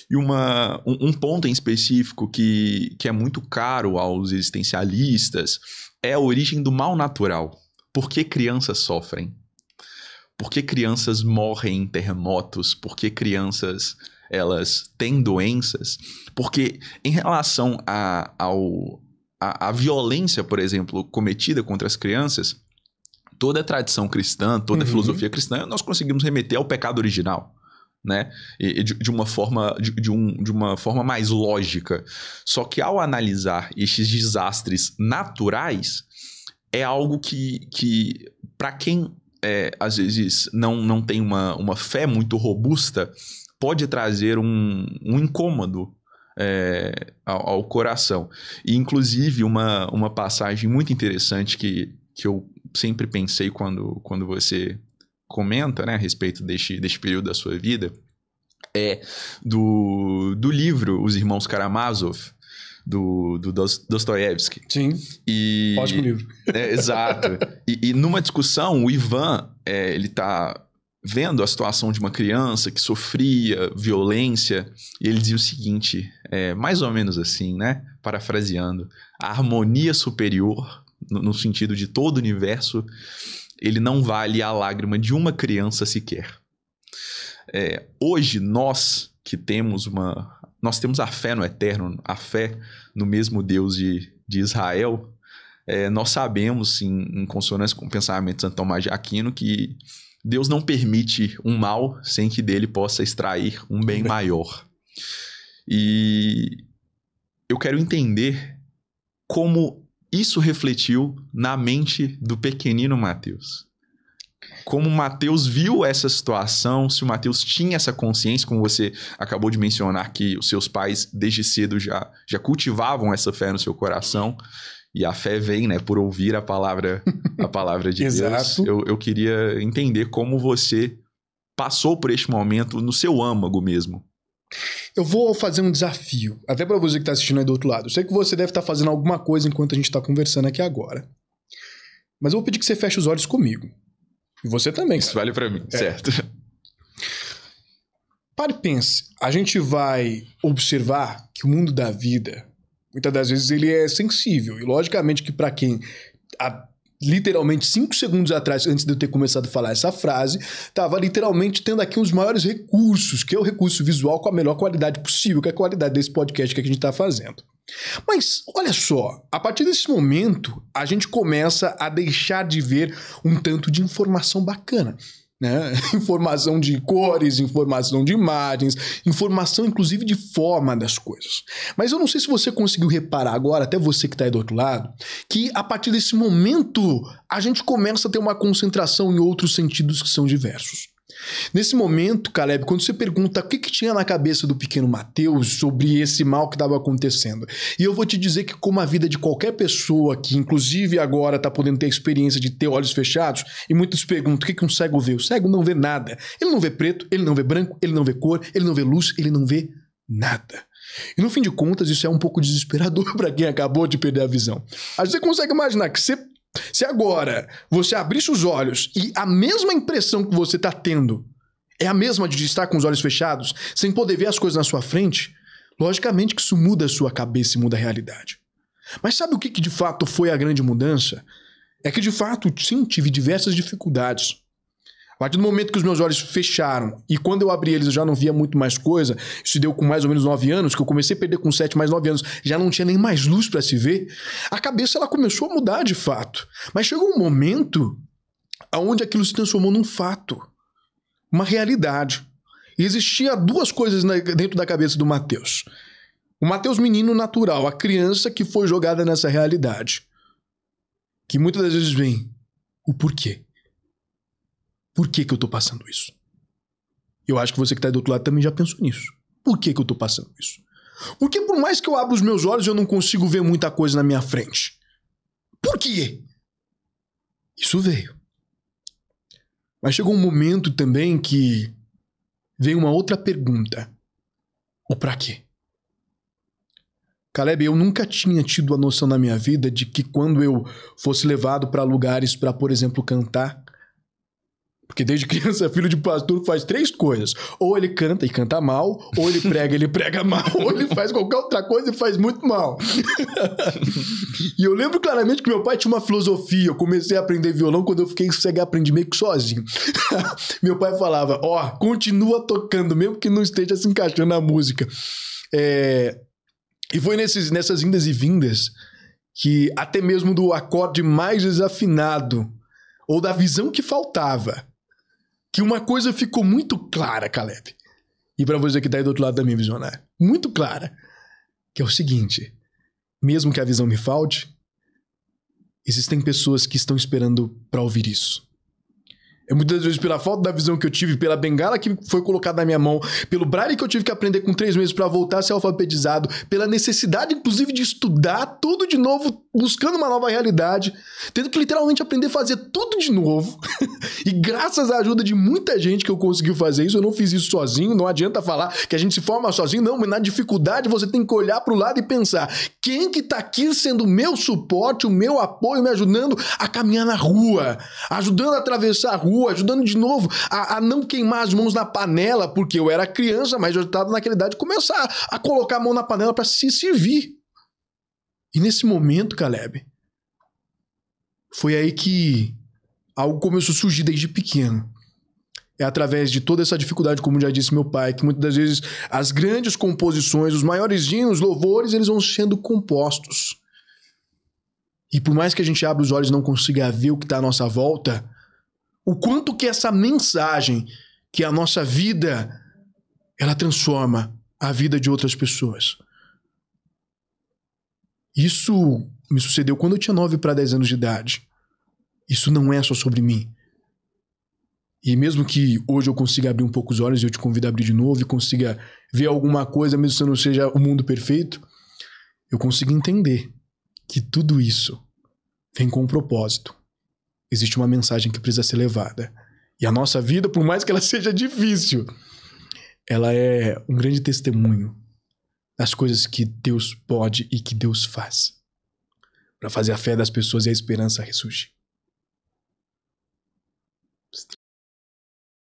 E um ponto em específico que é muito caro aos existencialistas é a origem do mal natural. Por que crianças sofrem? Por que crianças morrem em terremotos? Por que crianças elas têm doenças? Porque em relação à violência, por exemplo, cometida contra as crianças, toda a tradição cristã, toda a filosofia cristã, nós conseguimos remeter ao pecado original, né? E de uma forma mais lógica. Só que ao analisar estes desastres naturais, é algo que para quem às vezes não tem uma fé muito robusta, pode trazer um incômodo ao coração. E inclusive uma passagem muito interessante que eu sempre pensei quando você comenta, né, a respeito deste período da sua vida, é do livro Os Irmãos Karamazov, do Dostoiévski. Sim, ótimo livro. Exato. E numa discussão, o Ivan, ele tá vendo a situação de uma criança que sofria violência, e ele dizia o seguinte, mais ou menos assim, né, parafraseando, a harmonia superior, no sentido de todo o universo, ele não vale a lágrima de uma criança sequer. Hoje, nós que temos nós temos a fé no eterno, a fé no mesmo Deus de Israel, nós sabemos, em consonância com o pensamento de Santo Tomás de Aquino, que Deus não permite um mal sem que dele possa extrair um bem maior. E eu quero entender como isso refletiu na mente do pequenino Mateus. Como o Mateus viu essa situação, se o Mateus tinha essa consciência, como você acabou de mencionar, que os seus pais desde cedo já cultivavam essa fé no seu coração, e a fé vem, né, por ouvir a palavra de Deus. Eu queria entender como você passou por este momento no seu âmago mesmo. Eu vou fazer um desafio, até para você que está assistindo aí do outro lado. Eu sei que você deve estar fazendo alguma coisa enquanto a gente está conversando aqui agora. Mas eu vou pedir que você feche os olhos comigo. E você também, cara. Isso vale pra mim, certo. Pare e pense. A gente vai observar que o mundo da vida, muitas das vezes, ele é sensível. E logicamente que para quem, literalmente 5 segundos atrás, antes de eu ter começado a falar essa frase, estava literalmente tendo aqui um dos maiores recursos, que é o recurso visual com a melhor qualidade possível, que é a qualidade desse podcast que a gente está fazendo. Mas, olha só, a partir desse momento, a gente começa a deixar de ver um tanto de informação bacana, né? Informação de cores, informação de imagens, informação inclusive de forma das coisas. Mas eu não sei se você conseguiu reparar agora, até você que está aí do outro lado, que a partir desse momento, a gente começa a ter uma concentração em outros sentidos que são diversos. Nesse momento, Caleb, quando você pergunta o que tinha na cabeça do pequeno Mateus sobre esse mal que estava acontecendo, e eu vou te dizer que como a vida de qualquer pessoa que inclusive agora está podendo ter a experiência de ter olhos fechados, e muitos perguntam o que um cego vê? O cego não vê nada. Ele não vê preto, ele não vê branco, ele não vê cor, ele não vê luz, ele não vê nada. E no fim de contas, isso é um pouco desesperador para quem acabou de perder a visão. Aí você consegue imaginar que se agora você abrisse os olhos e a mesma impressão que você está tendo é a mesma de estar com os olhos fechados, sem poder ver as coisas na sua frente, logicamente que isso muda a sua cabeça e muda a realidade. Mas sabe o que de fato foi a grande mudança? É que de fato, sim, tive diversas dificuldades. A partir do momento que os meus olhos fecharam e quando eu abri eles eu já não via muito mais coisa, isso deu com mais ou menos 9 anos, que eu comecei a perder com 7 mais 9 anos, já não tinha nem mais luz para se ver, a cabeça ela começou a mudar de fato. Mas chegou um momento onde aquilo se transformou num fato, uma realidade. E existia 2 coisas dentro da cabeça do Mateus. O Mateus menino natural, a criança que foi jogada nessa realidade. Que muitas das vezes vem o porquê. Por que eu tô passando isso? Eu acho que você que tá aí do outro lado também já pensou nisso. Por que eu tô passando isso? Porque por mais que eu abra os meus olhos, eu não consigo ver muita coisa na minha frente. Por quê? Isso veio. Mas chegou um momento também que veio uma outra pergunta. O pra quê? Caleb, eu nunca tinha tido a noção na minha vida de que quando eu fosse levado para lugares para, por exemplo, cantar, Porque desde criança, filho de pastor faz 3 coisas. Ou ele canta e canta mal, ou ele prega mal, ou ele faz qualquer outra coisa e faz muito mal. E eu lembro claramente que meu pai tinha uma filosofia. Eu comecei a aprender violão quando eu fiquei cego, aprendi meio que sozinho. Meu pai falava, continua tocando, mesmo que não esteja se encaixando na música. E foi nessas indas e vindas que até mesmo do acorde mais desafinado, ou da visão que faltava, que uma coisa ficou muito clara, Caleb. E pra você que tá aí do outro lado da minha visionária, muito clara. Que é o seguinte, mesmo que a visão me falte, existem pessoas que estão esperando pra ouvir isso. Muitas vezes pela falta da visão que eu tive, pela bengala que foi colocada na minha mão, pelo braille que eu tive que aprender com 3 meses pra voltar a ser alfabetizado, pela necessidade, inclusive, de estudar tudo de novo, buscando uma nova realidade, tendo que literalmente aprender a fazer tudo de novo. E graças à ajuda de muita gente que eu consegui fazer isso, eu não fiz isso sozinho, não adianta falar que a gente se forma sozinho, não, mas na dificuldade você tem que olhar pro lado e pensar, quem que tá aqui sendo o meu suporte, o meu apoio, me ajudando a caminhar na rua, ajudando a atravessar a rua, ajudando de novo a não queimar as mãos na panela, porque eu era criança, mas eu estava naquela idade de começar a colocar a mão na panela para se servir. E nesse momento, Caleb, foi aí que algo começou a surgir desde pequeno. É através de toda essa dificuldade, como já disse meu pai, que muitas das vezes as grandes composições, os maiores hinos, louvores, eles vão sendo compostos. E por mais que a gente abra os olhos e não consiga ver o que está à nossa volta, o quanto que essa mensagem, que a nossa vida, ela transforma a vida de outras pessoas. Isso me sucedeu quando eu tinha 9 para 10 anos de idade. Isso não é só sobre mim. E mesmo que hoje eu consiga abrir um pouco os olhos, eu te convido a abrir de novo e consiga ver alguma coisa, mesmo que não seja o mundo perfeito, eu consigo entender que tudo isso vem com um propósito. Existe uma mensagem que precisa ser levada. E a nossa vida, por mais que ela seja difícil, ela é um grande testemunho das coisas que Deus pode e que Deus faz para fazer a fé das pessoas e a esperança ressurgir.